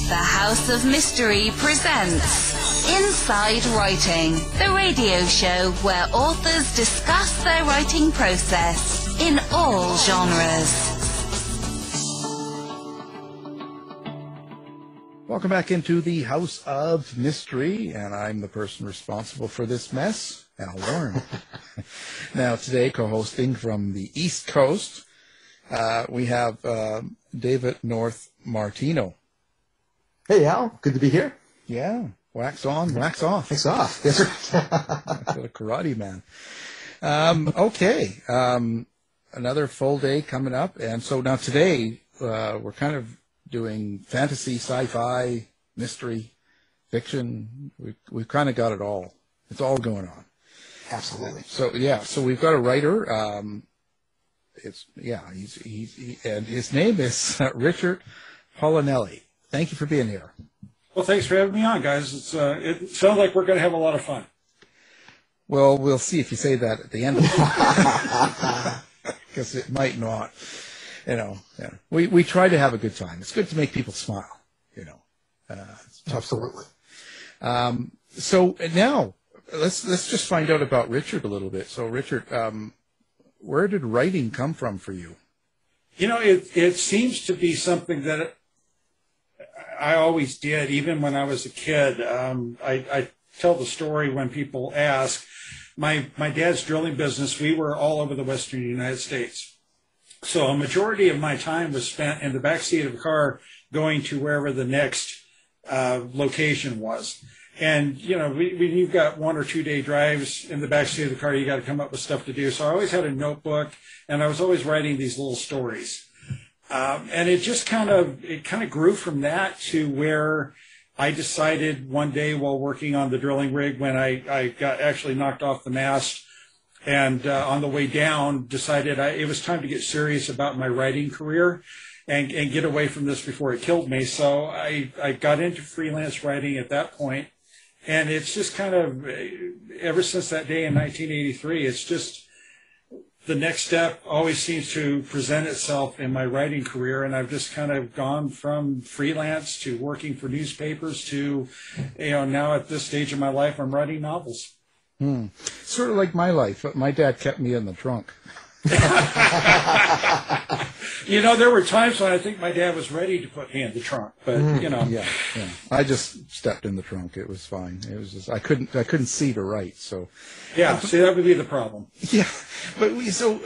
The House of Mystery presents Inside Writing, the radio show where authors discuss their writing process in all genres. Welcome back into the House of Mystery, and I'm the person responsible for this mess, Al Warren. Now, today, co-hosting from the East Coast, we have David North Martino. Hey, Al. Good to be here. Yeah. Wax on, wax off. Wax off. Yes, sir. That's a karate man. Okay. Another full day coming up. And so now today, we're kind of doing fantasy, sci-fi, mystery, fiction. We've kind of got it all. It's all going on. Absolutely. So we've got a writer. And his name is Richard Paolinelli. Thank you for being here. Well, thanks for having me on, guys. It sounds like we're going to have a lot of fun. Well, we'll see if you say that at the end of it. Because it might not. Yeah. We try to have a good time. It's good to make people smile, Absolutely. So now, let's just find out about Richard a little bit. So, Richard, where did writing come from for you? It seems to be something that I always did, even when I was a kid. I tell the story when people ask. My dad's drilling business, we were all over the western United States. So a majority of my time was spent in the backseat of a car going to wherever the next location was. And, when you've got 1 or 2 day drives in the backseat of the car, you got to come up with stuff to do. So I always had a notebook, and I was always writing these little stories. And it just kind of grew from that to where I decided one day while working on the drilling rig when I got actually knocked off the mast and on the way down decided it was time to get serious about my writing career and get away from this before it killed me. So I got into freelance writing at that point. And it's just kind of, ever since that day in 1983, it's just, the next step always seems to present itself in my writing career, and I've just kind of gone from freelance to working for newspapers to, now at this stage of my life, I'm writing novels. Sort of like my life, but my dad kept me in the trunk. There were times when I think my dad was ready to put me in the trunk, but Yeah. I just stepped in the trunk. It was fine. It was just I couldn't see to write. So yeah, see, that would be the problem. Yeah, but so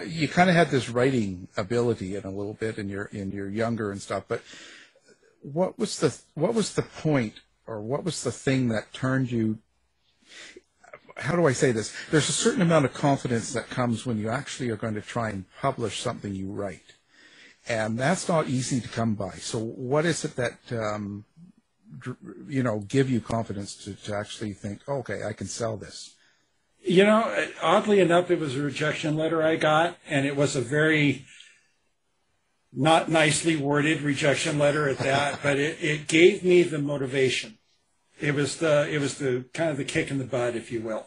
you kind of had this writing ability in a little bit in your younger and stuff. But what was the point, or what was the thing that turned you? How do I say this? There's a certain amount of confidence that comes when you actually are going to try and publish something you write. And that's not easy to come by. So what is it that, give you confidence to actually think, okay, I can sell this? Oddly enough, it was a rejection letter I got, and it was a very not nicely worded rejection letter at that, but it gave me the motivation. It was the kind of the kick in the butt, if you will.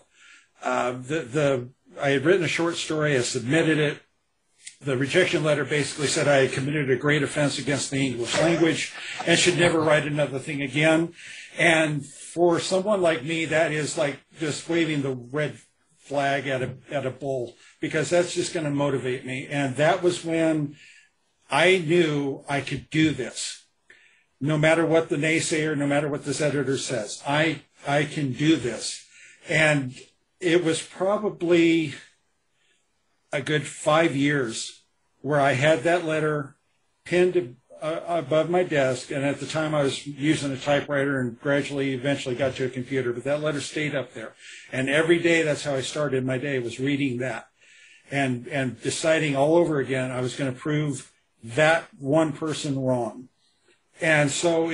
I had written a short story. I submitted it. The rejection letter basically said I had committed a great offense against the English language and should never write another thing again. And for someone like me, that is like just waving the red flag at a bull, because that's just going to motivate me. And that was when I knew I could do this. No matter what the naysayer, no matter what this editor says, I can do this. And it was probably a good 5 years where I had that letter pinned above my desk. And at the time I was using a typewriter and eventually got to a computer, but that letter stayed up there. And every day, that's how I started my day, was reading that and deciding all over again I was going to prove that one person wrong. And so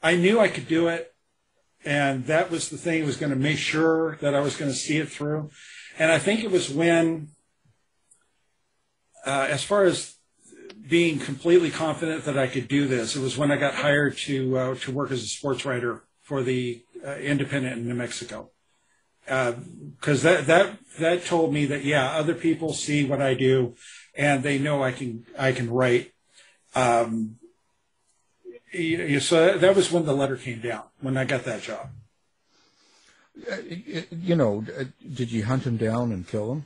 I knew I could do it, and that was the thing. Was going to make sure that I was going to see it through. And I think it was when, as far as being completely confident that I could do this, it was when I got hired to work as a sports writer for the Independent in New Mexico. Because that told me that, yeah, other people see what I do, and they know I can write. So that was when the letter came down, when I got that job. Did you hunt him down and kill him?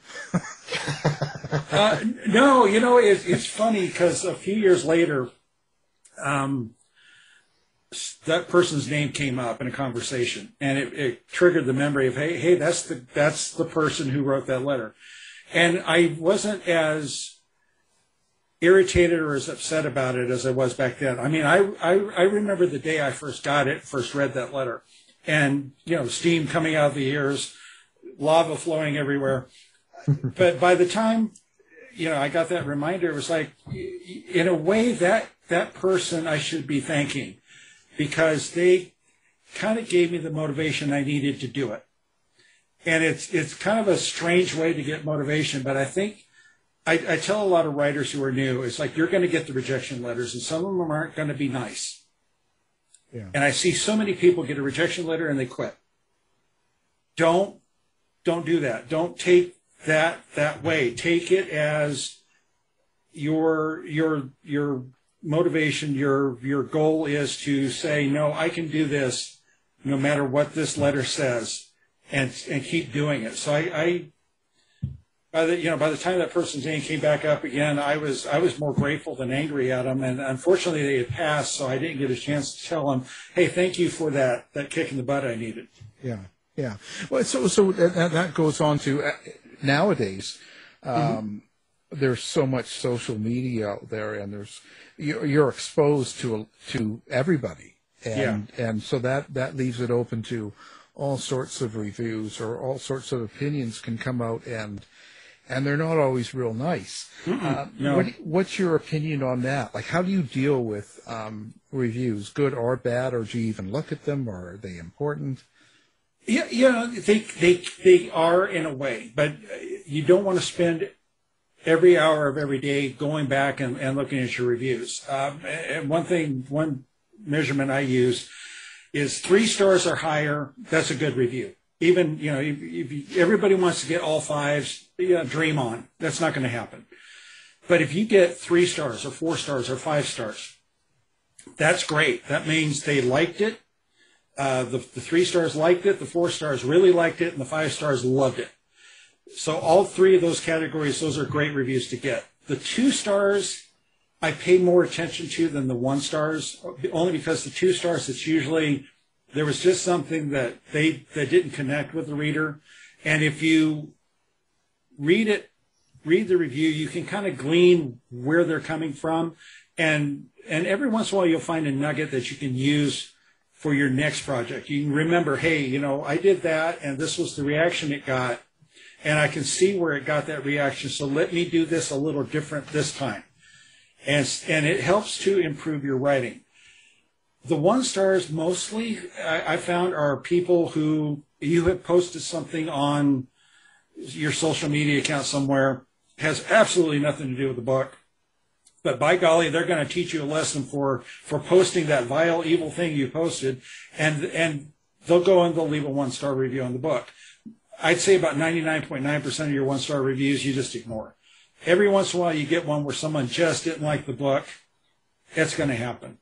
No, it's funny because a few years later, that person's name came up in a conversation, and it triggered the memory of, hey, that's the person who wrote that letter. And I wasn't as irritated or as upset about it as I was back then. I mean, I remember the day I first read that letter, and steam coming out of the ears, lava flowing everywhere. But by the time I got that reminder, it was like, in a way, that person I should be thanking, because they kind of gave me the motivation I needed to do it. And it's kind of a strange way to get motivation, but I think I tell a lot of writers who are new, it's like, you're going to get the rejection letters, and some of them aren't going to be nice. Yeah. And I see so many people get a rejection letter and they quit. Don't do that. Don't take that way. Take it as your motivation, your goal is to say, no, I can do this no matter what this letter says, and keep doing it. So by the time that person's name came back up again, I was more grateful than angry at them, and unfortunately they had passed, so I didn't get a chance to tell them, hey, thank you for that kick in the butt I needed. Yeah. Yeah. Well, so that goes on to nowadays. There's so much social media out there, and you're exposed to everybody, and so that leaves it open to all sorts of reviews, or all sorts of opinions can come out, and they're not always real nice. No. What's your opinion on that? Like, how do you deal with reviews, good or bad, or do you even look at them, or are they important? Yeah, they are in a way, but you don't want to spend every hour of every day going back and looking at your reviews. And one measurement I use is 3 stars or higher. That's a good review. Even, if everybody wants to get all 5s, dream on. That's not going to happen. But if you get 3 stars or 4 stars or 5 stars, that's great. That means they liked it. The 3 stars liked it, the 4 stars really liked it, and the 5 stars loved it. So all 3 of those categories, those are great reviews to get. The 2 stars, I pay more attention to than the 1 stars, only because the 2 stars, it's usually, there was just something that didn't connect with the reader. And if you read the review, you can kind of glean where they're coming from. And every once in a while, you'll find a nugget that you can use for your next project. You can remember, hey, I did that, and this was the reaction it got, and I can see where it got that reaction, so let me do this a little different this time. And it helps to improve your writing. The 1 stars mostly, I found, are people who, you have posted something on your social media account somewhere, has absolutely nothing to do with the book, but by golly, they're going to teach you a lesson for posting that vile, evil thing you posted, and they'll go and they'll leave a 1-star review on the book. I'd say about 99.9% of your 1-star reviews you just ignore. Every once in a while you get one where someone just didn't like the book. It's going to happen.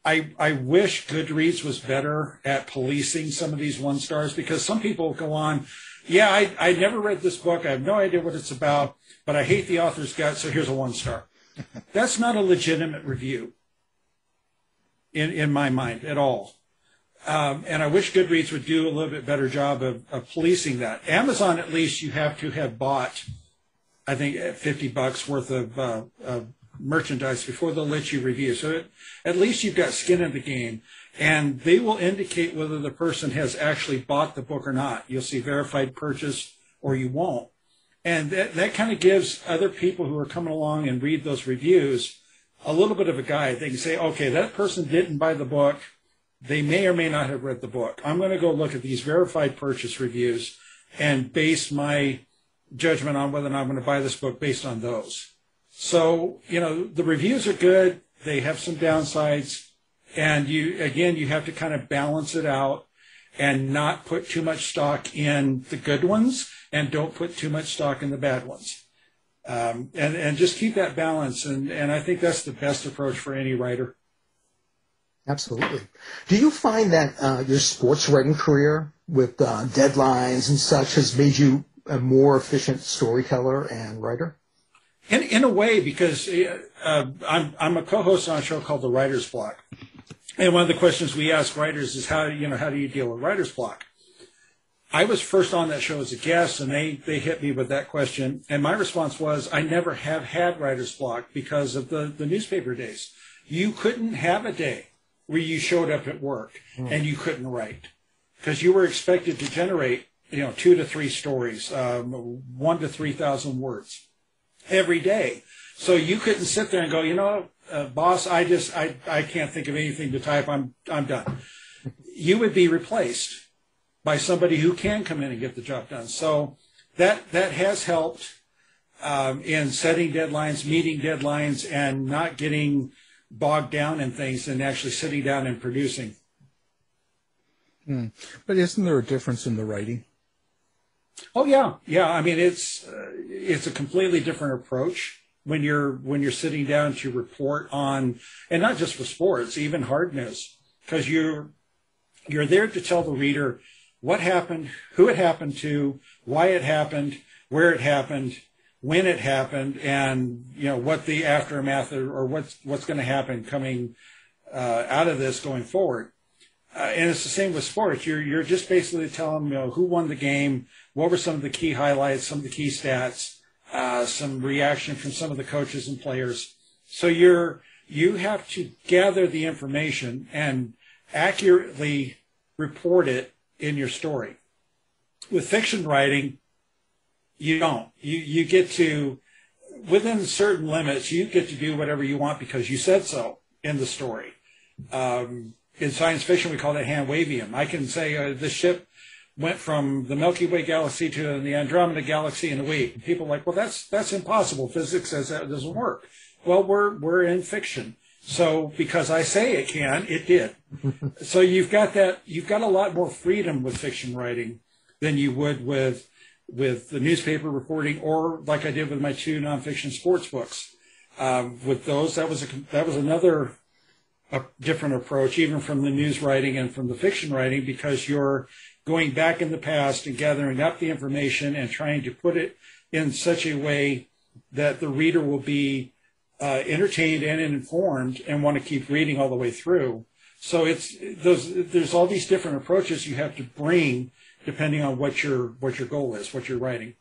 I wish Goodreads was better at policing some of these 1 stars, because some people go on, yeah, I never read this book. I have no idea what it's about, but I hate the author's guts, so here's a 1 star. That's not a legitimate review in my mind at all. And I wish Goodreads would do a little bit better job of policing that. Amazon, at least, you have to have bought, I think, $50 worth of merchandise before they'll let you review. So at least you've got skin in the game, and they will indicate whether the person has actually bought the book or not. You'll see verified purchase, or you won't. And that kind of gives other people who are coming along and read those reviews a little bit of a guide. They can say, okay, that person didn't buy the book. They may or may not have read the book. I'm going to go look at these verified purchase reviews and base my judgment on whether or not I'm going to buy this book based on those. So, the reviews are good. They have some downsides. And you have to kind of balance it out and not put too much stock in the good ones, and don't put too much stock in the bad ones. and just keep that balance. And I think that's the best approach for any writer. Absolutely. Do you find that your sports writing career with deadlines and such has made you a more efficient storyteller and writer? In a way, because I'm a co-host on a show called The Writer's Block. And one of the questions we ask writers is how do you deal with writer's block? I was first on that show as a guest, and they hit me with that question. And my response was, I never have had writer's block because of the newspaper days. You couldn't have a day where you showed up at work and you couldn't write, because you were expected to generate 2 to 3 stories, 1 to 3,000 words every day. So you couldn't sit there and go, boss, I can't think of anything to type. I'm done. You would be replaced by somebody who can come in and get the job done. So that has helped in setting deadlines, meeting deadlines, and not getting bogged down in things and actually sitting down and producing. But isn't there a difference in the writing? Oh yeah. I mean, it's a completely different approach when you're sitting down to report on, and not just for sports, even hard news, because you're there to tell the reader what happened, who it happened to, why it happened, where it happened, when it happened, and what the aftermath or what's going to happen coming out of this going forward. And it's the same with sports. You're just basically telling them who won the game, what were some of the key highlights, some of the key stats, some reaction from some of the coaches and players. So you have to gather the information and accurately report it in your story. With fiction writing, you don't. You get to, within certain limits, you get to do whatever you want because you said so in the story. In science fiction, we call that hand-wavium. I can say this ship went from the Milky Way galaxy to the Andromeda Galaxy in a week. And people are like, well, that's impossible. Physics says that doesn't work. Well, we're in fiction. So because I say it can, it did. So you've got a lot more freedom with fiction writing than you would with the newspaper reporting, or like I did with my 2 nonfiction sports books. With those, that was another different approach, even from the news writing and from the fiction writing, because you're going back in the past and gathering up the information and trying to put it in such a way that the reader will be entertained and informed and want to keep reading all the way through. So there's all these different approaches you have to bring depending on what your goal is, what you're writing.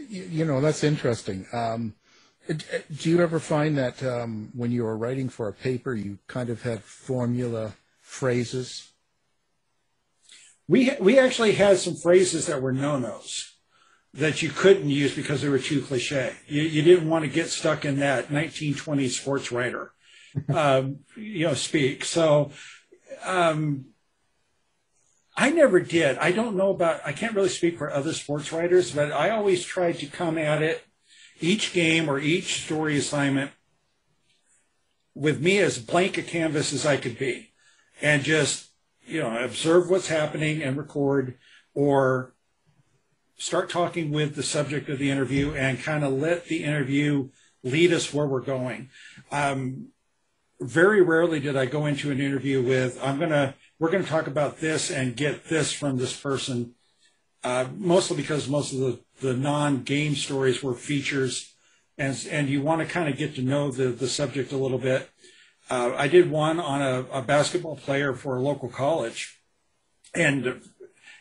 That's interesting. Do you ever find that when you were writing for a paper, you kind of had formula phrases? We actually had some phrases that were no-nos that you couldn't use because they were too cliche. You didn't want to get stuck in that 1920s sports writer, speak. So I never did. I don't know I can't really speak for other sports writers, but I always tried to come at it, each game or each story assignment, with me as blank a canvas as I could be, and just observe what's happening and record, or start talking with the subject of the interview and kind of let the interview lead us where we're going. Very rarely did I go into an interview with, we're going to talk about this and get this from this person, mostly because most of the non-game stories were features, and you want to kind of get to know the subject a little bit. I did one on a basketball player for a local college, and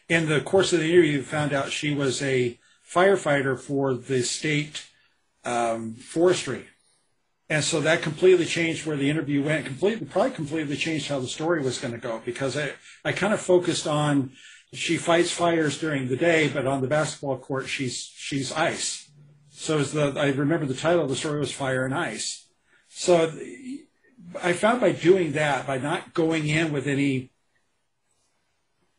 in the course of the interview, found out she was a firefighter for the state forestry. And so that completely changed where the interview went, probably completely changed how the story was going to go, because I kind of focused on, she fights fires during the day, but on the basketball court, she's ice. So I remember the title of the story was Fire and Ice. So I found by doing that, by not going in with any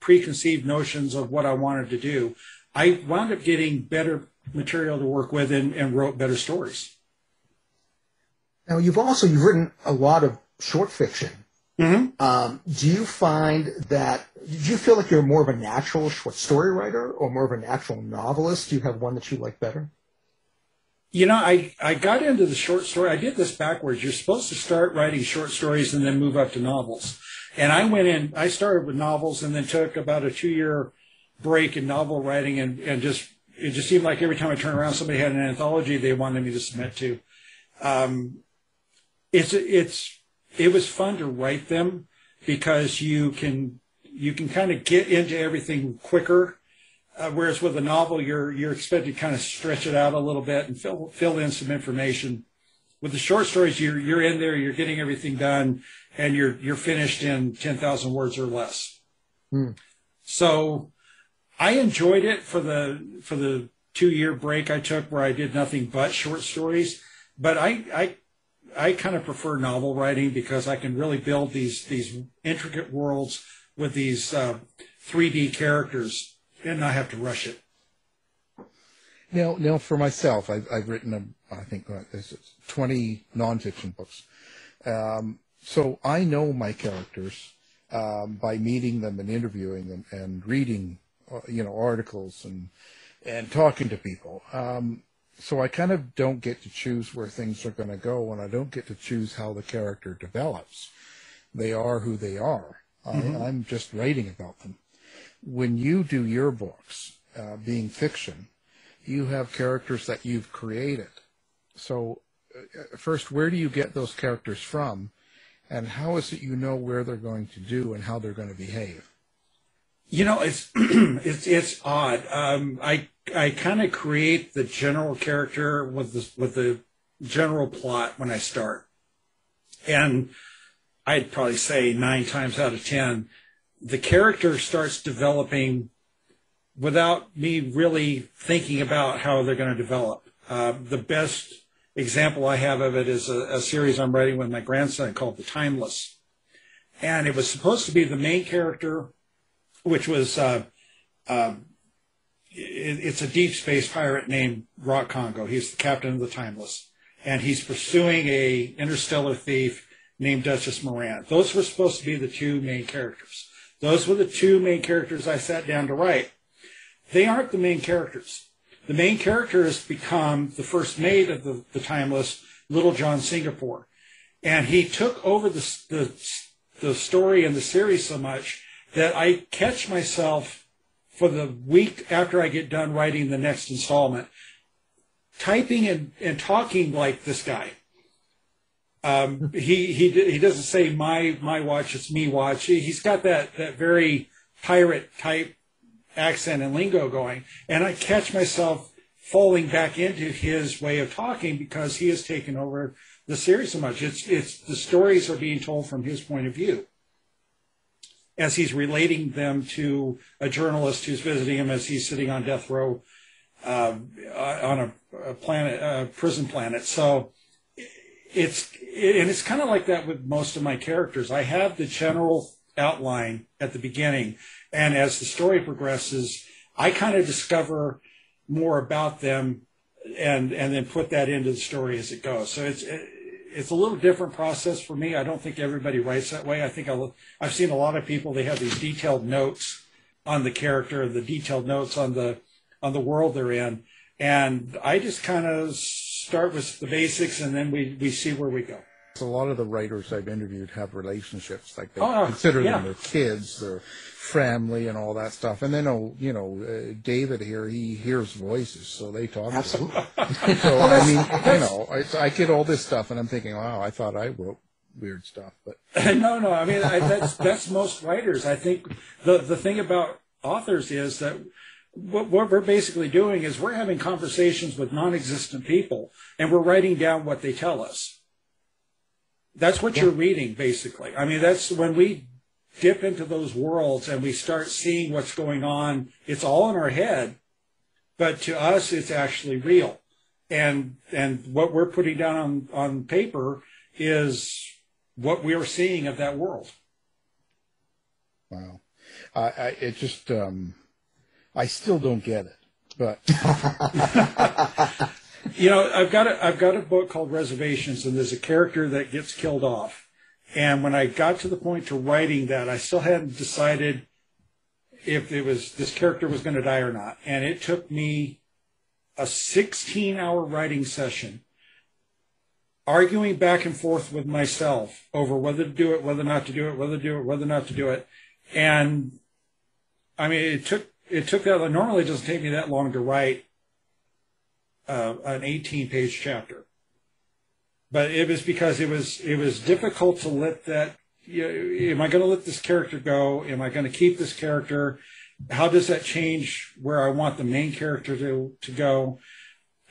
preconceived notions of what I wanted to do, I wound up getting better material to work with and wrote better stories. Now, you've written a lot of short fiction. Mm-hmm. Do you feel like you're more of a natural short story writer or more of a natural novelist? Do you have one that you like better? I got into the short story. I did this backwards. You're supposed to start writing short stories and then move up to novels. And I started with novels and then took about a 2-year break in novel writing and it just seemed like every time I turned around, somebody had an anthology they wanted me to submit to. It was fun to write them because you can kind of get into everything quicker. Whereas with a novel, you're expected to kind of stretch it out a little bit and fill in some information. With the short stories, you're in there, you're getting everything done, and you're finished in 10,000 words or less. So I enjoyed it for the 2-year break I took where I did nothing but short stories. But I kind of prefer novel writing because I can really build these intricate worlds with these 3D characters and not have to rush it. Now, for myself, I've written, I think, 20 nonfiction books. So I know my characters by meeting them and interviewing them and reading, articles and talking to people. So I kind of don't get to choose where things are going to go, and I don't get to choose how the character develops. They are who they are. I'm just writing about them. When you do your books, being fiction, you have characters that you've created. So first, where do you get those characters from, and how is it you know where they're going to do and how they're going to behave? It's it's odd. I kind of create the general character with the general plot when I start, and I'd probably say 9 times out of 10, the character starts developing without me really thinking about how they're going to develop. The best example I have of it is a series I'm writing with my grandson called The Timeless. And it was supposed to be the main character, which was, it's a deep space pirate named Rock Congo. He's the captain of the Timeless. And he's pursuing a interstellar thief named Duchess Moran. Those were supposed to be the 2 main characters. Those were the 2 main characters I sat down to write. They aren't the main characters. The main character has become the first mate of the Timeless, Little John Singapore. And he took over the story and the series so much that I catch myself for the week after I get done writing the next installment, typing and talking like this guy. He doesn't say my watch, it's me watch. He's got that very pirate type accent and lingo going, and I catch myself falling back into his way of talking because he has taken over the series so much. It's the stories are being told from his point of view as he's relating them to a journalist who's visiting him as he's sitting on death row on a prison planet. So it's kind of like that with most of my characters. I have the general outline at the beginning, and as the story progresses, I kind of discover more about them and then put that into the story as it goes. So it's a little different process for me. I don't think everybody writes that way. I think I've seen a lot of people, they have these detailed notes on the character, the detailed notes on the world they're in, and I just kind of start with the basics, and then we see where we go. So a lot of the writers I've interviewed have relationships, like they consider them their kids, their family, and all that stuff. And then, David here, he hears voices, so they talk. Absolutely. So I mean, I get all this stuff, and I'm thinking, wow, I thought I wrote weird stuff, but no. I mean, that's most writers. I think the thing about authors is that what we're basically doing is we're having conversations with non-existent people, and we're writing down what they tell us. That's what you're reading, basically. I mean, that's when we dip into those worlds and we start seeing what's going on. It's all in our head, but to us, it's actually real. And what we're putting down on paper is what we are seeing of that world. Wow. I still don't get it, but I've got a book called Reservations, and there's a character that gets killed off. And when I got to the point to writing that, I still hadn't decided if this character was going to die or not. And it took me a 16-hour writing session, arguing back and forth with myself over whether to do it, whether not to do it, whether to do it, whether not to do it. And I mean, it took that. Normally, it doesn't take me that long to write an 18-page chapter, but it was because it was difficult to let that. Am I going to let this character go? Am I going to keep this character? How does that change where I want the main character to go?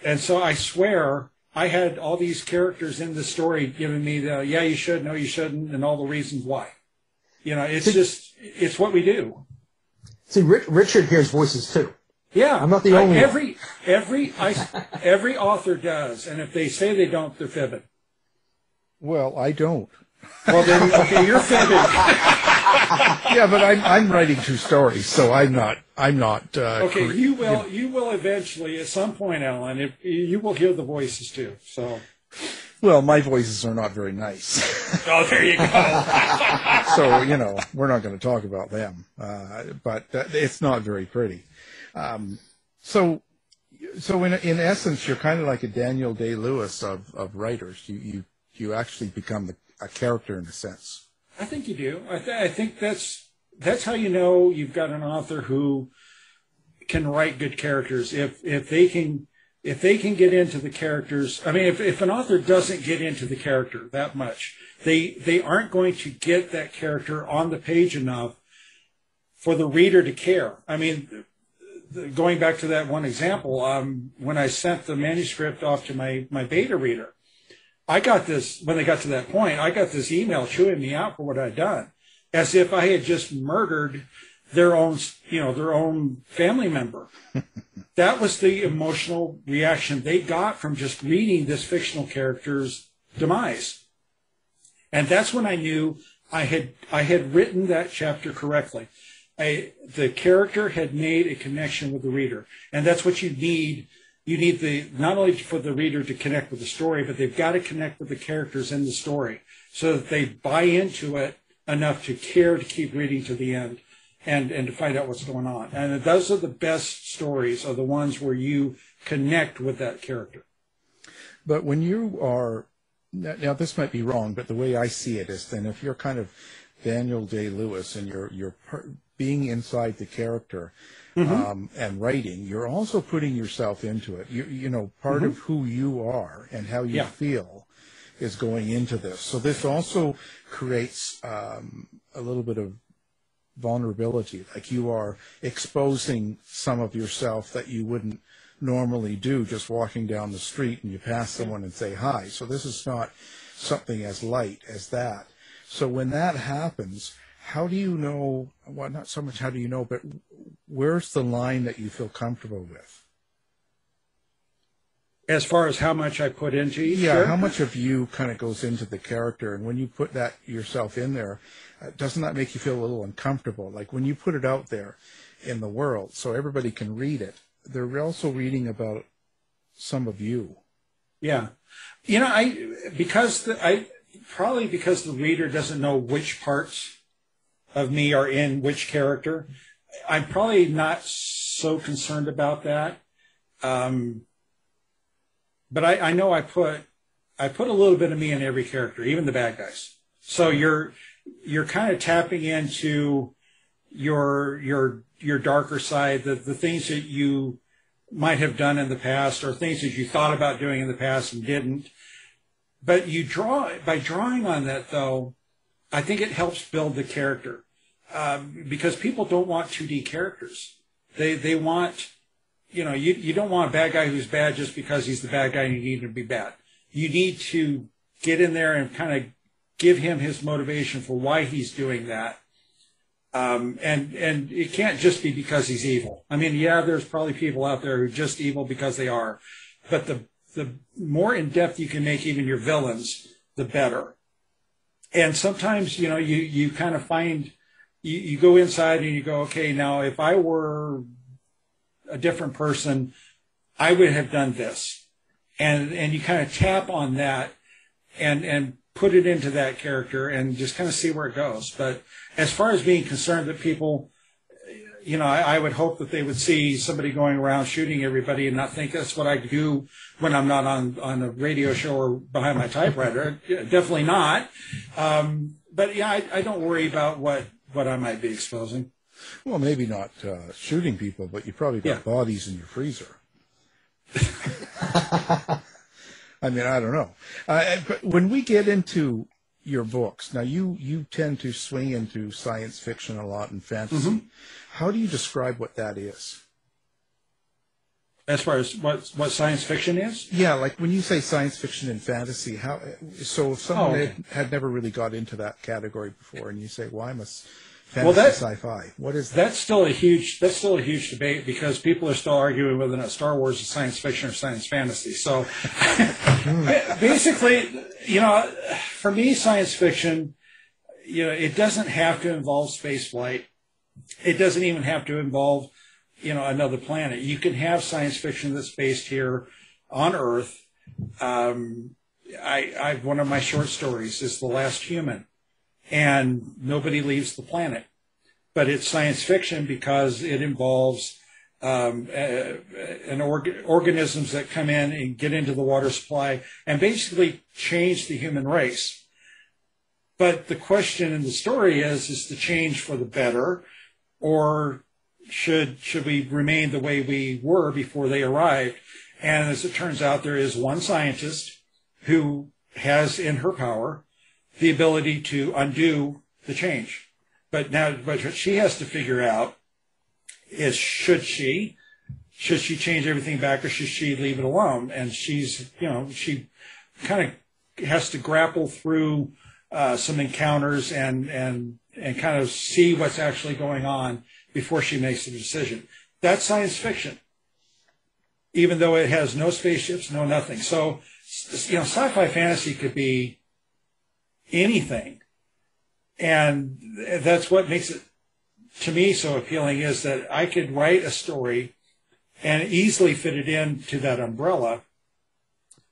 And so I swear I had all these characters in the story giving me the, yeah, you should, no, you shouldn't, and all the reasons why. It's what we do. See, Richard hears voices too. Yeah. I'm not the only one. Every author does, and if they say they don't, they're fibbing. Well, I don't. Well, then, okay, you're fibbing. Yeah, but I'm writing true stories, so I'm not. Okay, you will eventually, at some point, Alan. You will hear the voices too. So. Well, my voices are not very nice. Oh, there you go. So we're not going to talk about them, but it's not very pretty. So in essence, you're kind of like a Daniel Day-Lewis of writers. You actually become a character in a sense. I think you do. I think that's how you know you've got an author who can write good characters. If they can get into the characters. I mean, if an author doesn't get into the character that much, they aren't going to get that character on the page enough for the reader to care. I mean, going back to that one example, when I sent the manuscript off to my beta reader, I got this, when they got to that point, I got this email chewing me out for what I'd done, as if I had just murdered their own family member. That was the emotional reaction they got from just reading this fictional character's demise. And that's when I knew I had written that chapter correctly. The character had made a connection with the reader. And that's what you need. You need not only for the reader to connect with the story, but they've got to connect with the characters in the story so that they buy into it enough to care to keep reading to the end and to find out what's going on. And those are the best stories, are the ones where you connect with that character. But when you are, now this might be wrong, but the way I see it is then if you're kind of Daniel Day-Lewis and you're being inside the character, and writing, you're also putting yourself into it. Part of who you are and how you feel is going into this. So this also creates a little bit of vulnerability, like you are exposing some of yourself that you wouldn't normally do just walking down the street and you pass someone and say hi. So this is not something as light as that. So when that happens, how do you know, well, not so much how do you know, but where's the line that you feel comfortable with? As far as how much I put into each Yeah, character? how much of you kind of goes into the character, and when you put that yourself in there, doesn't that make you feel a little uncomfortable? Like when you put it out there in the world so everybody can read it, they're also reading about some of you. Yeah. Because the reader doesn't know which parts of me are in which character, I'm probably not so concerned about that. But I know I put a little bit of me in every character, even the bad guys. So you're kind of tapping into your darker side, the things that you might have done in the past, or things that you thought about doing in the past and didn't. But by drawing on that, though, I think it helps build the character, because people don't want 2D characters. They want, you don't want a bad guy who's bad just because he's the bad guy and you need him to be bad. You need to get in there and kind of give him his motivation for why he's doing that. And it can't just be because he's evil. I mean, yeah, there's probably people out there who are just evil because they are, but the more in depth you can make even your villains, the better. And sometimes, you kind of find, you go inside and you go, okay, now if I were a different person, I would have done this. And you kind of tap on that and put it into that character and just kind of see where it goes. But as far as being concerned that people, I would hope that they would see somebody going around shooting everybody and not think that's what I do when I'm not on a radio show or behind my typewriter. Definitely not. But yeah, I don't worry about what I might be exposing. Well, maybe not shooting people, but you probably got bodies in your freezer. I mean, I don't know. But when we get into your books, now you tend to swing into science fiction a lot and fantasy. Mm-hmm. How do you describe what that is? As far as what science fiction is? Yeah, like when you say science fiction and fantasy, so if someone had never really got into that category before, and you say, "Well, I'm a fantasy sci-fi," what is that? That's still a huge debate, because people are still arguing whether or not Star Wars is science fiction or science fantasy. So basically, for me, science fiction, it doesn't have to involve space flight. It doesn't even have to involve another planet. You can have science fiction that's based here on Earth. One of my short stories is The Last Human, and nobody leaves the planet. But it's science fiction because it involves organisms that come in and get into the water supply and basically change the human race. But the question in the story is the change for the better, or should we remain the way we were before they arrived? And as it turns out, there is one scientist who has in her power the ability to undo the change. But what she has to figure out is should she change everything back, or should she leave it alone? And she kind of has to grapple through some encounters and kind of see what's actually going on before she makes a decision. That's science fiction, even though it has no spaceships, no nothing. So, sci-fi fantasy could be anything. And that's what makes it, to me, so appealing, is that I could write a story and easily fit it into that umbrella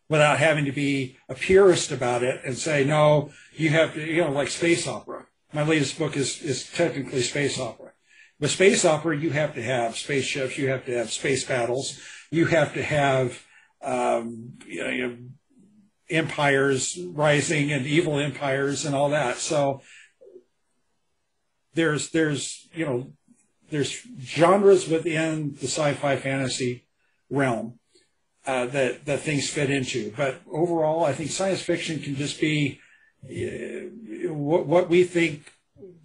without having to be a purist about it and say, no, you have to, like space opera. My latest book is technically space opera. With space opera, you have to have spaceships, you have to have space battles, you have to have empires rising and evil empires and all that. So there's genres within the sci-fi fantasy realm that things fit into. But overall, I think science fiction can just be what we think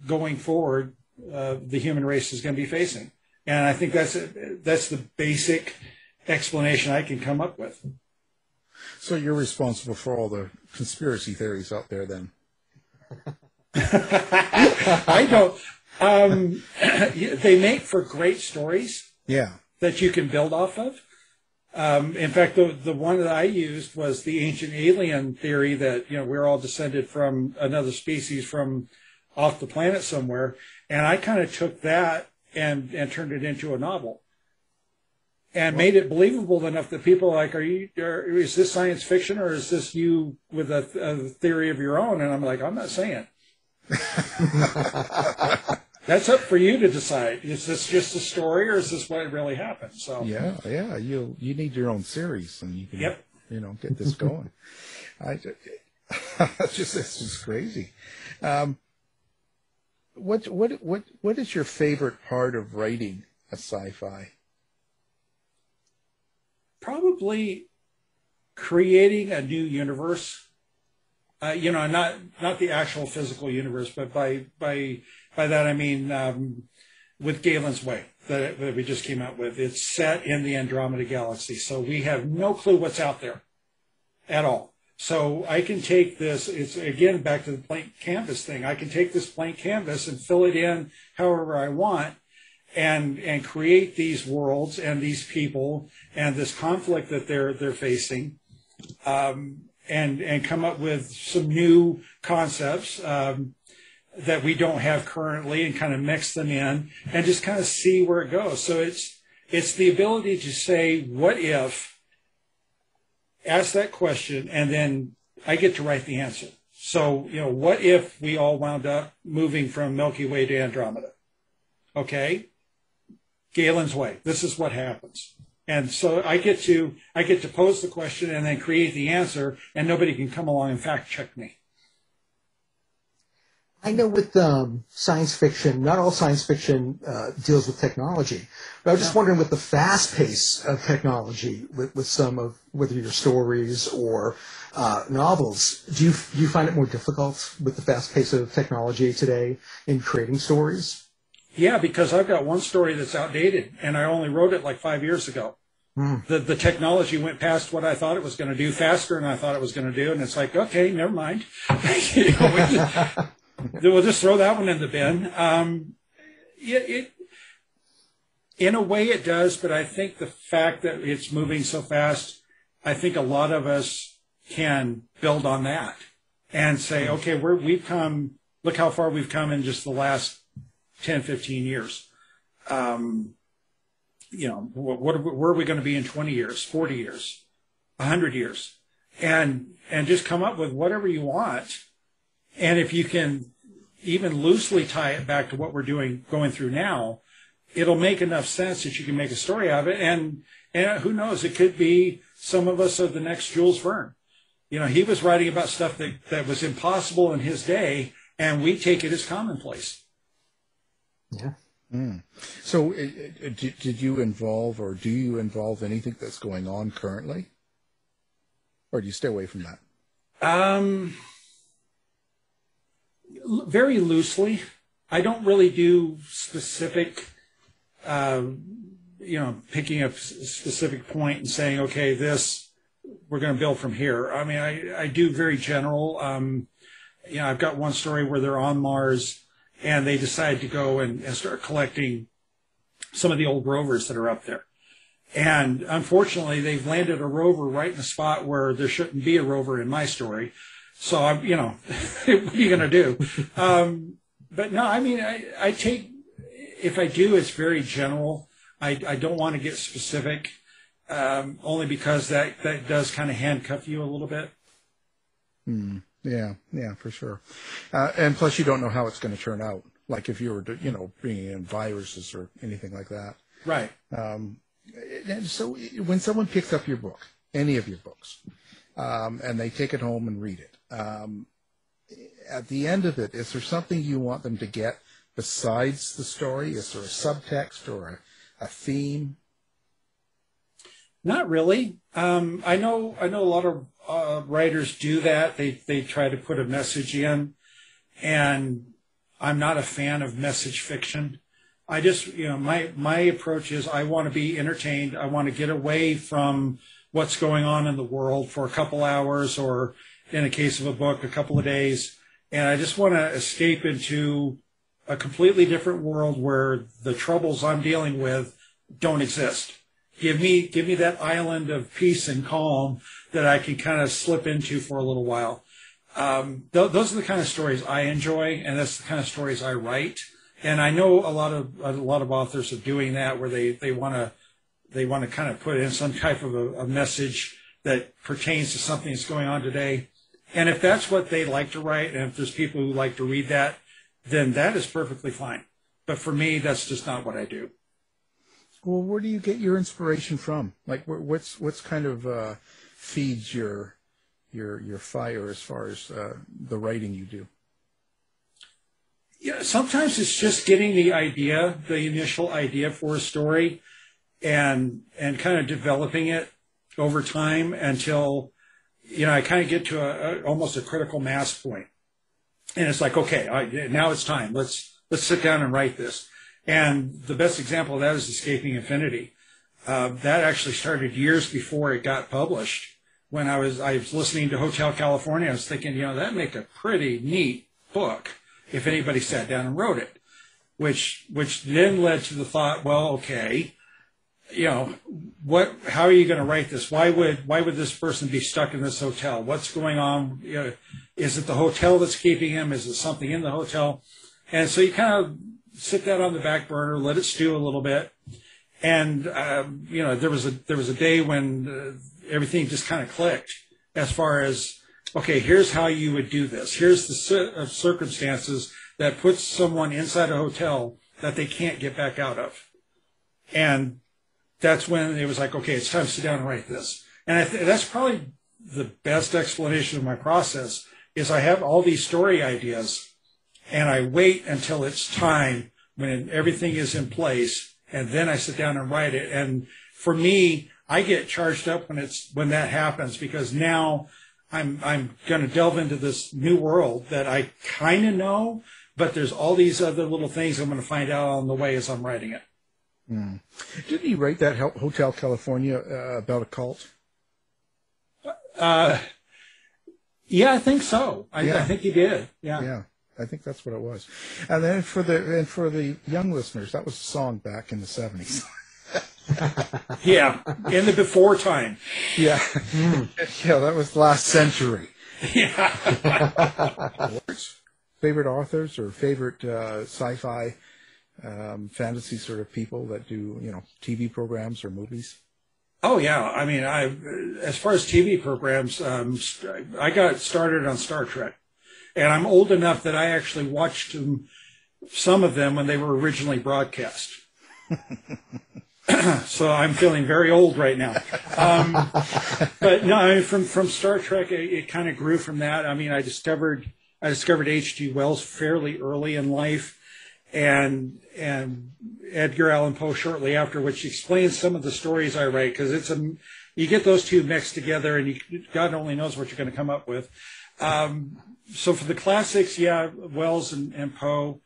going forward the human race is going to be facing. And I think that's the basic explanation I can come up with. So you're responsible for all the conspiracy theories out there, then? I don't. They make for great stories. Yeah. That you can build off of. In fact, the one that I used was the ancient alien theory that we're all descended from another species from off the planet somewhere, and I kind of took that and turned it into a novel. And made it believable enough that people are like, is this science fiction, or is this you with a theory of your own? And I'm like, I'm not saying. That's up for you to decide. Is this just a story, or is this what really happened? So yeah, you need your own series, and you can get this going. It's just crazy. What is your favorite part of writing a sci-fi? Probably creating a new universe. Not the actual physical universe, but by that I mean with Galen's Way that we just came out with. It's set in the Andromeda Galaxy, so we have no clue what's out there at all. So I can take this, it's again back to the blank canvas thing. I can take this blank canvas and fill it in however I want and create these worlds and these people and this conflict that they're facing, and come up with some new concepts that we don't have currently, and kind of mix them in and just kind of see where it goes. So it's the ability to say, what if, ask that question, and then I get to write the answer. So, what if we all wound up moving from Milky Way to Andromeda? Okay. Galen's way. This is what happens. And so I get to pose the question and then create the answer, and nobody can come along and fact check me. I know with science fiction, not all science fiction deals with technology, but I was just wondering with the fast pace of technology, with some of, whether your stories or novels, do you find it more difficult with the fast pace of technology today in creating stories? Yeah, because I've got one story that's outdated, and I only wrote it like 5 years ago. The technology went past what I thought it was going to do faster than I thought it was going to do, and it's like, okay, never mind. We'll just throw that one in the bin. In a way it does, but I think the fact that it's moving so fast, I think a lot of us can build on that and say, okay, we've come, look how far we've come in just the last 10, 15 years. Where are we going to be in 20 years, 40 years, 100 years? And just come up with whatever you want. And if you can even loosely tie it back to what we're going through now, it'll make enough sense that you can make a story out of it. And who knows, it could be some of us are the next Jules Verne. He was writing about stuff that was impossible in his day, and we take it as commonplace. Yeah. So did you involve, or do you involve anything that's going on currently? Or do you stay away from that? Very loosely. I don't really do specific, picking a specific point and saying, okay, this, we're going to build from here. I mean, I do very general. I've got one story where they're on Mars, and they decide to go and start collecting some of the old rovers that are up there. And unfortunately, they've landed a rover right in the spot where there shouldn't be a rover in my story. So, what are you going to do? But no, I mean, I take, if I do, it's very general. I don't want to get specific, only because that does kind of handcuff you a little bit. Yeah, for sure. And plus, you don't know how it's going to turn out. Like if you were, bringing in viruses or anything like that. Right. And so when someone picks up your book, any of your books, and they take it home and read it, at the end of it, is there something you want them to get besides the story? Is there a subtext or a theme? Not really. I know a lot of writers do that. They try to put a message in, and I'm not a fan of message fiction. I just, my approach is I want to be entertained. I want to get away from what's going on in the world for a couple hours, or in a case of a book, a couple of days. And I just want to escape into a completely different world where the troubles I'm dealing with don't exist. Give me that island of peace and calm that I can kind of slip into for a little while. Those are the kind of stories I enjoy, and that's the kind of stories I write. And I know a lot of authors are doing that, where they want to kind of put in some type of a message that pertains to something that's going on today. And if that's what they like to write, and if there's people who like to read that, then that is perfectly fine. But for me, that's just not what I do. Well, where do you get your inspiration from? Like, what's kind of feeds your fire as far as the writing you do? Yeah, sometimes it's just getting the initial idea for a story, and kind of developing it over time until, I kind of get to almost a critical mass point. And it's like, okay, now it's time. Let's sit down and write this. And the best example of that is Escaping Infinity. That actually started years before it got published. When I was listening to Hotel California, I was thinking, that'd make a pretty neat book if anybody sat down and wrote it. Which then led to the thought, well, okay, how are you going to write this? Why would this person be stuck in this hotel? What's going on? Is it the hotel that's keeping him? Is it something in the hotel? And so you kind of sit that on the back burner, let it stew a little bit. And, there was a day when everything just kind of clicked as far as, okay, here's how you would do this. Here's the circumstances that puts someone inside a hotel that they can't get back out of. And that's when it was like, okay, it's time to sit down and write this. And that's probably the best explanation of my process is I have all these story ideas and I wait until it's time when everything is in place, and then I sit down and write it. And for me, I get charged up when that happens, because now I'm going to delve into this new world that I kind of know, but there's all these other little things I'm going to find out on the way as I'm writing it. Mm. Didn't he write that Hotel California about a cult? Yeah, I think so. I think he did. Yeah. Yeah. I think that's what it was. And then for the young listeners, that was a song back in the 70s. Yeah, in the before time. Yeah. Yeah, that was last century. Yeah. Favorite authors or favorite sci-fi fantasy sort of people that do, TV programs or movies? Oh, yeah. I mean, as far as TV programs, I got started on Star Trek. And I'm old enough that I actually watched some of them when they were originally broadcast. So I'm feeling very old right now. But no, I mean, from Star Trek, it kind of grew from that. I mean, I discovered H.G. Wells fairly early in life, and Edgar Allan Poe shortly after, which explains some of the stories I write, because you get those two mixed together, and God only knows what you're going to come up with. So for the classics, yeah, Wells and Poe.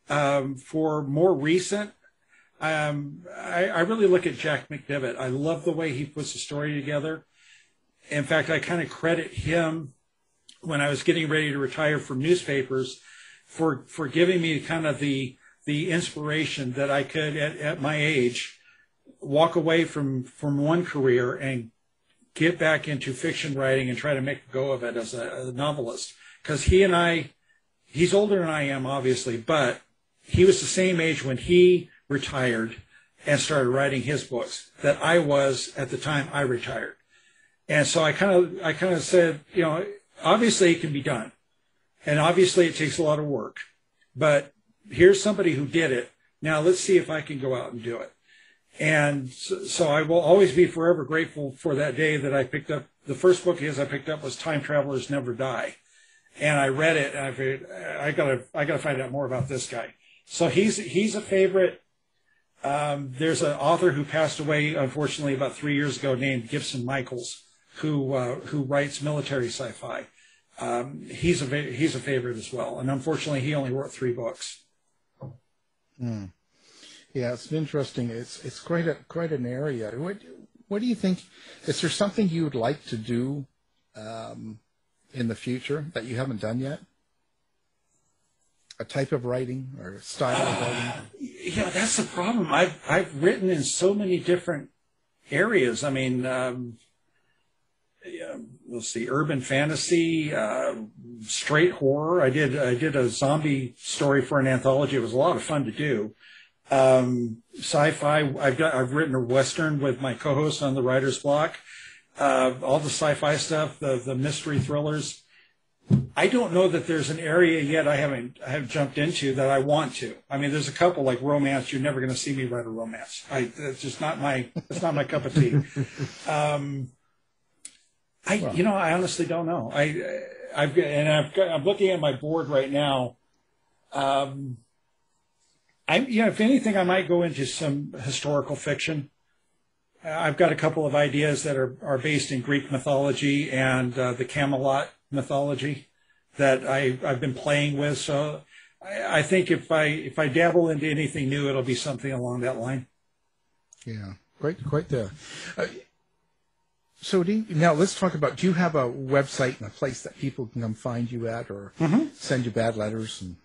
For more recent, I really look at Jack McDevitt. I love the way he puts the story together. In fact, I kind of credit him when I was getting ready to retire from newspapers for giving me kind of the inspiration that I could, at my age, walk away from one career and get back into fiction writing and try to make a go of it as a novelist. Because he's older than I am, obviously, but he was the same age when he retired and started writing his books that I was at the time I retired. And so I kind of said, obviously it can be done. And obviously it takes a lot of work. But here's somebody who did it. Now let's see if I can go out and do it. And so I will always be forever grateful for that day that I picked up. The first book I picked up was Time Travelers Never Die. And I read it, and I figured, I gotta find out more about this guy. So he's a favorite. There's an author who passed away, unfortunately, about 3 years ago, named Gibson Michaels, who writes military sci-fi. He's a favorite as well, and unfortunately, he only wrote 3 books. Mm. Yeah, it's interesting. It's quite an area. What do you think? Is there something you would like to do in the future that you haven't done yet? A type of writing or a style of writing? Yeah, that's the problem. I've written in so many different areas. I mean, let's see, urban fantasy, straight horror. I did a zombie story for an anthology. It was a lot of fun to do. Sci-fi. I've written a Western with my co-host on the Writer's Block. All the sci-fi stuff, the mystery thrillers. I don't know that there's an area yet I haven't jumped into that I want to. I mean, there's a couple like romance. You're never going to see me write a romance. It's just not my cup of tea. I honestly don't know. I'm looking at my board right now. If anything, I might go into some historical fiction. I've got a couple of ideas that are based in Greek mythology and the Camelot mythology that I've been playing with. So I think if I dabble into anything new, it'll be something along that line. Yeah, quite the. So now let's talk about. Do you have a website and a place that people can come find you at, or send you bad letters? And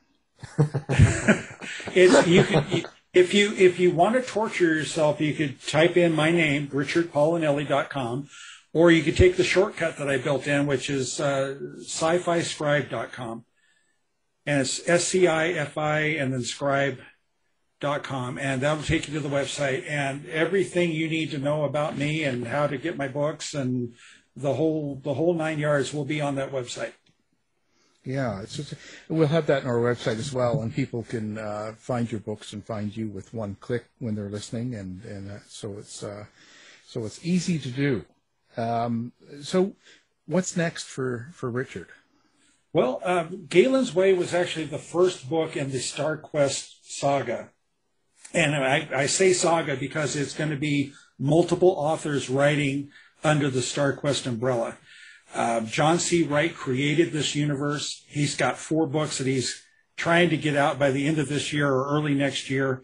If you want to torture yourself, you could type in my name, richardpaolinelli.com, or you could take the shortcut that I built in, which is sci-fi-scribe.com. And it's SCIFI and then scribe.com. And that'll take you to the website. And everything you need to know about me and how to get my books and the whole 9 yards will be on that website. Yeah, it's just, we'll have that on our website as well, and people can find your books and find you with one click when they're listening, and so it's easy to do. So, what's next for Richard? Well, Galen's Way was actually the first book in the Starquest saga, and I say saga because it's going to be multiple authors writing under the Starquest umbrella. John C. Wright created this universe. He's got 4 books that he's trying to get out by the end of this year or early next year.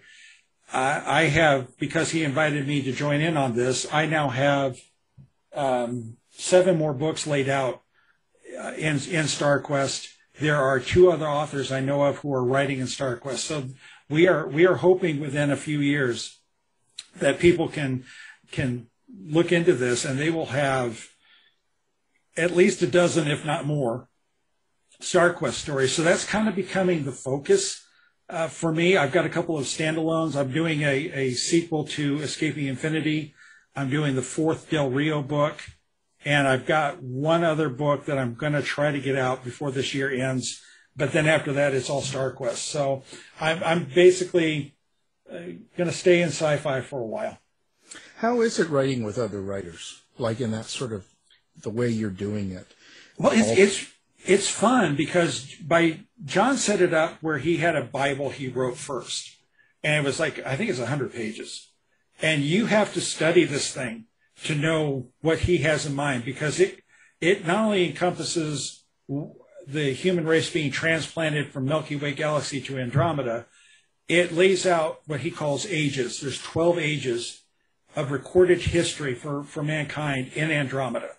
I have, because he invited me to join in on this, I now have 7 more books laid out in Starquest. There are 2 other authors I know of who are writing in Starquest. So we are hoping within a few years that people can look into this, and they will have at least a dozen, if not more, Starquest stories. So that's kind of becoming the focus for me. I've got a couple of standalones. I'm doing a sequel to Escaping Infinity. I'm doing the 4th Del Rio book. And I've got one other book that I'm going to try to get out before this year ends. But then after that, it's all Starquest. So I'm basically going to stay in sci-fi for a while. How is it writing with other writers, like in that sort of the way you're doing it? Well, it's fun because John set it up where he had a Bible he wrote first, and it was like, I think it's 100 pages, and you have to study this thing to know what he has in mind, because it not only encompasses the human race being transplanted from Milky Way Galaxy to Andromeda, it lays out what he calls ages. There's 12 ages of recorded history for mankind in Andromeda.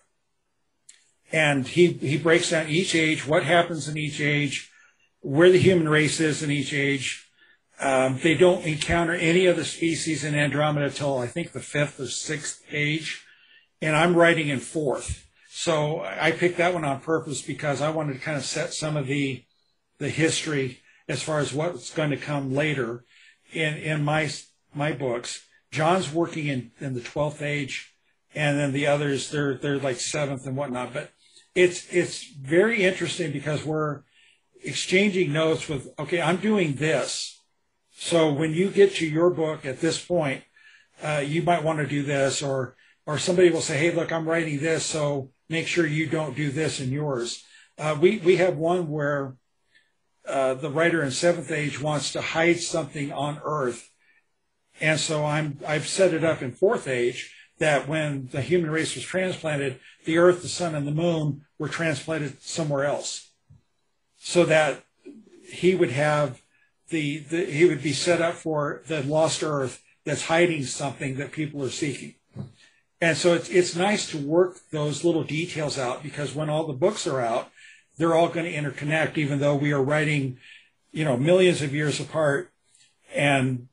And he breaks down each age, what happens in each age, where the human race is in each age. They don't encounter any other species in Andromeda till I think the 5th or 6th age. And I'm writing in 4th. So I picked that one on purpose because I wanted to kind of set some of the history as far as what's going to come later in my books. John's working in the 12th age, and then the others, they're like 7th and whatnot. But it's very interesting because we're exchanging notes with, okay, I'm doing this. So when you get to your book at this point, you might want to do this, or somebody will say, hey, look, I'm writing this, so make sure you don't do this in yours. We have one where the writer in 7th age wants to hide something on Earth. And so I've set it up in 4th age that when the human race was transplanted, the Earth, the Sun, and the Moon were transplanted somewhere else, so that he would have he would be set up for the lost Earth that's hiding something that people are seeking. And so it's nice to work those little details out, because when all the books are out, they're all going to interconnect, even though we are writing, millions of years apart and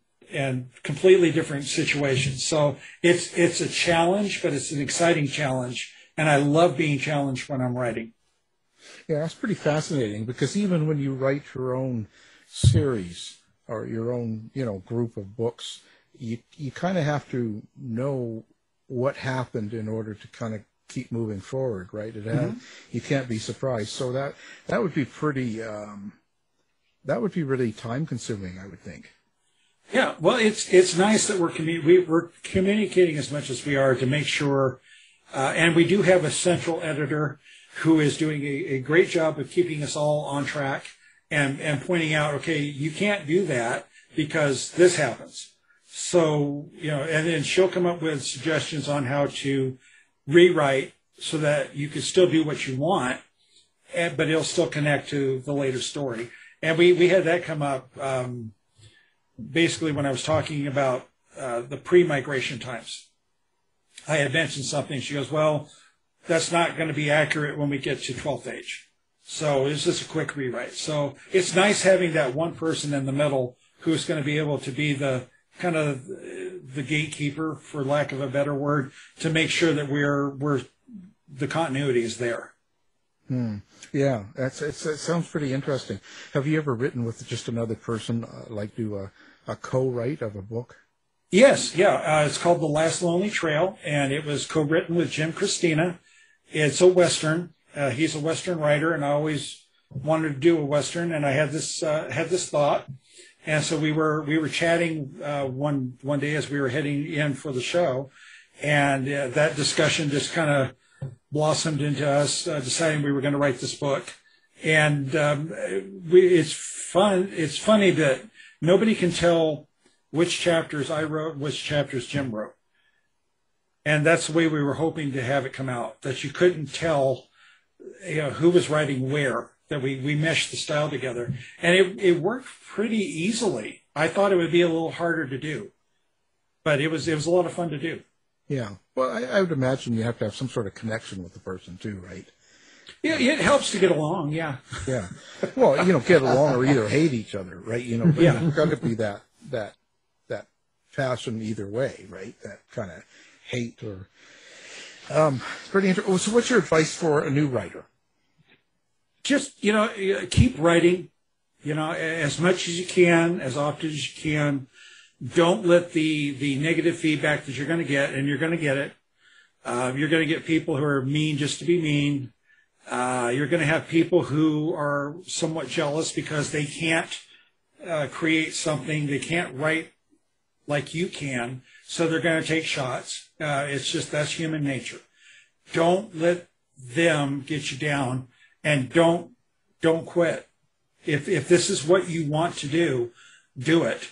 completely different situations. So it's a challenge, but it's an exciting challenge, and I love being challenged when I'm writing. Yeah, that's pretty fascinating, because even when you write your own series or your own, group of books, you kind of have to know what happened in order to kind of keep moving forward, right? You can't be surprised. So that would be pretty that would be really time consuming, I would think. Yeah, well, it's nice that we're communicating as much as we are to make sure, and we do have a central editor who is doing a great job of keeping us all on track and pointing out, okay, you can't do that because this happens. So, and then she'll come up with suggestions on how to rewrite so that you can still do what you want, but it'll still connect to the later story. And we had that come up basically when I was talking about the pre-migration times. I had mentioned something. She goes, well, that's not going to be accurate when we get to 12th age. So it's just a quick rewrite. So it's nice having that one person in the middle who's going to be able to be the kind of the gatekeeper, for lack of a better word, to make sure that the continuity is there. Yeah, it sounds pretty interesting. Have you ever written with just another person, like do a co-write of a book? Yes, yeah. It's called The Last Lonely Trail, and it was co-written with Jim Christina. It's a Western. He's a Western writer, and I always wanted to do a Western, and I had this thought. And so we were chatting one day as we were heading in for the show, and that discussion just kind of blossomed into us deciding we were going to write this book. And it's fun. It's funny that nobody can tell which chapters I wrote, which chapters Jim wrote. And that's the way we were hoping to have it come out, that you couldn't tell who was writing where, that we meshed the style together. And it worked pretty easily. I thought it would be a little harder to do, but it was a lot of fun to do. Yeah. Well, I would imagine you have to have some sort of connection with the person too, right? Yeah, it helps to get along, yeah. Yeah. Well, get along or either hate each other, right? But Yeah. There's got to be that passion either way, right? That kind of hate or pretty interesting. So what's your advice for a new writer? Just, keep writing, as much as you can, as often as you can. Don't let the negative feedback that you're going to get, and you're going to get it. You're going to get people who are mean just to be mean. You're going to have people who are somewhat jealous because they can't create something. They can't write like you can, so they're going to take shots. That's human nature. Don't let them get you down, and don't quit. If this is what you want to do, do it,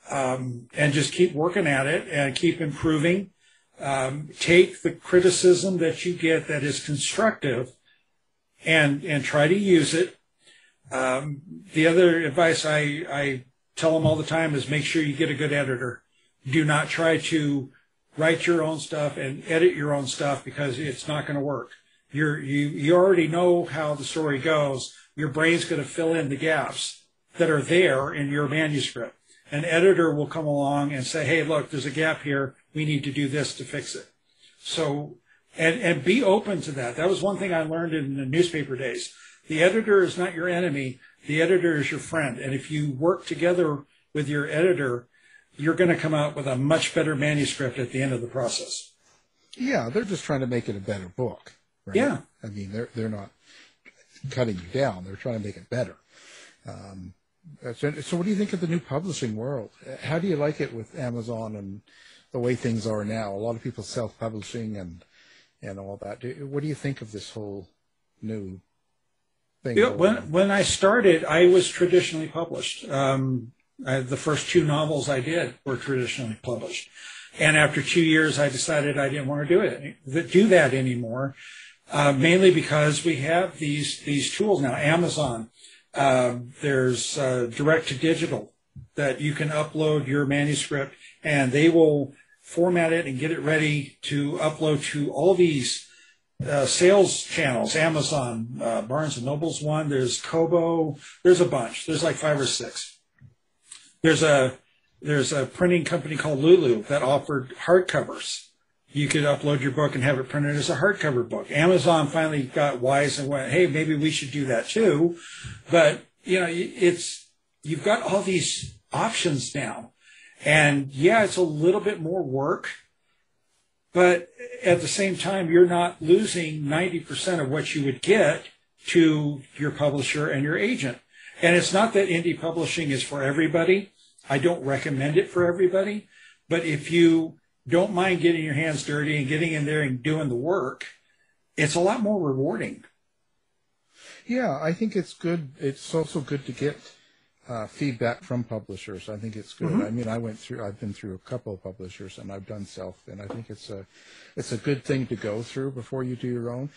and just keep working at it and keep improving. Take the criticism that you get that is constructive, and try to use it. The other advice I tell them all the time is make sure you get a good editor. Do not try to write your own stuff and edit your own stuff, because it's not going to work. You already know how the story goes. Your brain's going to fill in the gaps that are there in your manuscript. An editor will come along and say, hey, look, there's a gap here. We need to do this to fix it. So, and be open to that. That was one thing I learned in the newspaper days. The editor is not your enemy. The editor is your friend. And if you work together with your editor, you're going to come out with a much better manuscript at the end of the process. Yeah, they're just trying to make it a better book. Right? Yeah. I mean, they're not cutting you down. They're trying to make it better. So what do you think of the new publishing world? How do you like it with Amazon and the way things are now? A lot of people self-publishing and all that. What do you think of this whole new thing? Yeah, when I started, I was traditionally published. The first 2 novels I did were traditionally published. And after 2 years, I decided I didn't want to do that anymore, mainly because we have these tools now. Amazon, there's direct to digital that you can upload your manuscript, and they will format it and get it ready to upload to all these sales channels. Amazon, Barnes and Noble's one. There's Kobo. There's a bunch. There's like 5 or 6. There's a printing company called Lulu that offered hardcovers. You could upload your book and have it printed as a hardcover book. Amazon finally got wise and went, hey, maybe we should do that too. But, you've got all these options now. And yeah, it's a little bit more work, but at the same time, you're not losing 90% of what you would get to your publisher and your agent. And it's not that indie publishing is for everybody. I don't recommend it for everybody. But if you don't mind getting your hands dirty and getting in there and doing the work, it's a lot more rewarding. Yeah, I think it's good. It's also good to get feedback from publishers. I think it's good. Mm-hmm. I mean, I've been through a couple of publishers, and I've done self, and I think it's a good thing to go through before you do your own.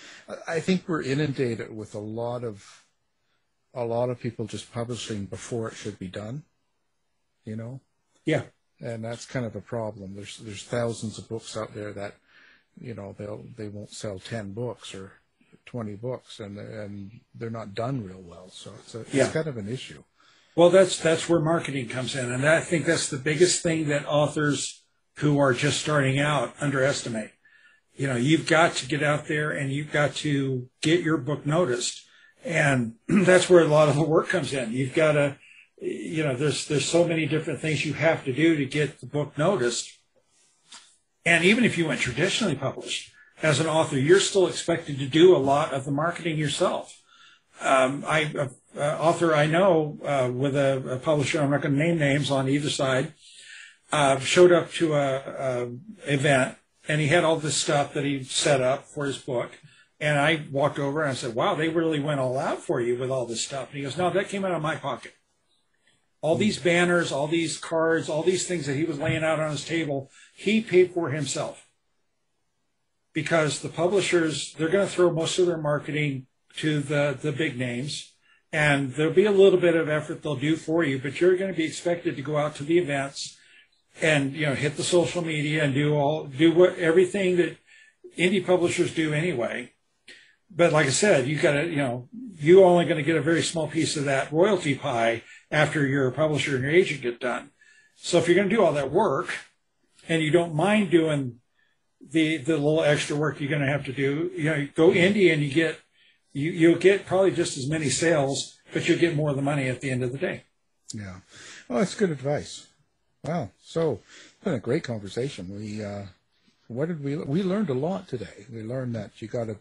I think we're inundated with a lot of people just publishing before it should be done. Yeah. And that's kind of a problem. There's thousands of books out there that, they won't sell 10 books or 20 books, and they're not done real well. So it's kind of an issue. Well, that's where marketing comes in, and I think that's the biggest thing that authors who are just starting out underestimate. You've got to get out there and you've got to get your book noticed, and that's where a lot of the work comes in. You've got to, there's so many different things you have to do to get the book noticed. And even if you went traditionally published, as an author, you're still expected to do a lot of the marketing yourself. author I know with a publisher, I'm not going to name names on either side, showed up to a event, and he had all this stuff that he set up for his book. And I walked over and I said, wow, they really went all out for you with all this stuff. And he goes, no, that came out of my pocket. All these banners, all these cards, all these things that he was laying out on his table, he paid for himself. Because the publishers, they're going to throw most of their marketing to the big names. And there'll be a little bit of effort they'll do for you, but you're going to be expected to go out to the events and, hit the social media and do everything that indie publishers do anyway. But like I said, you got to, you're only going to get a very small piece of that royalty pie after your publisher and your agent get done. So if you're going to do all that work and you don't mind doing the little extra work you're going to have to do, go indie and you'll get probably just as many sales, but you'll get more of the money at the end of the day. Yeah. Well, that's good advice. Wow. So it's been a great conversation. We learned a lot today. We learned that you got to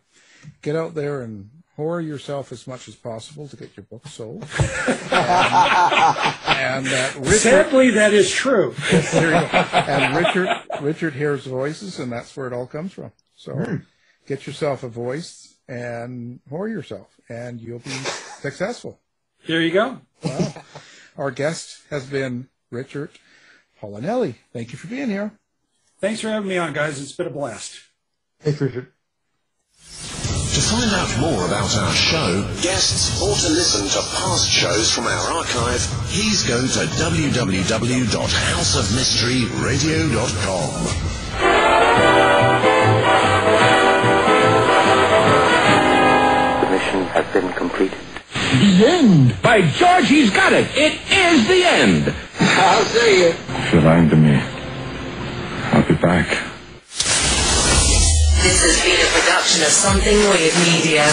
get out there and horror yourself as much as possible to get your book sold. and sadly, that is true. There you go. And Richard hears voices, and that's where it all comes from. So get yourself a voice and horror yourself, and you'll be successful. There you go. Wow. Our guest has been Richard Paolinelli. Thank you for being here. Thanks for having me on, guys. It's been a blast. Thanks, Richard. To find out more about our show, guests, or to listen to past shows from our archive, please go to www.houseofmysteryradio.com. The mission has been completed. The end! By George, he's got it! It is the end! I'll see you. If you're lying to me, I'll be back. This has been a production of Something Weird Media.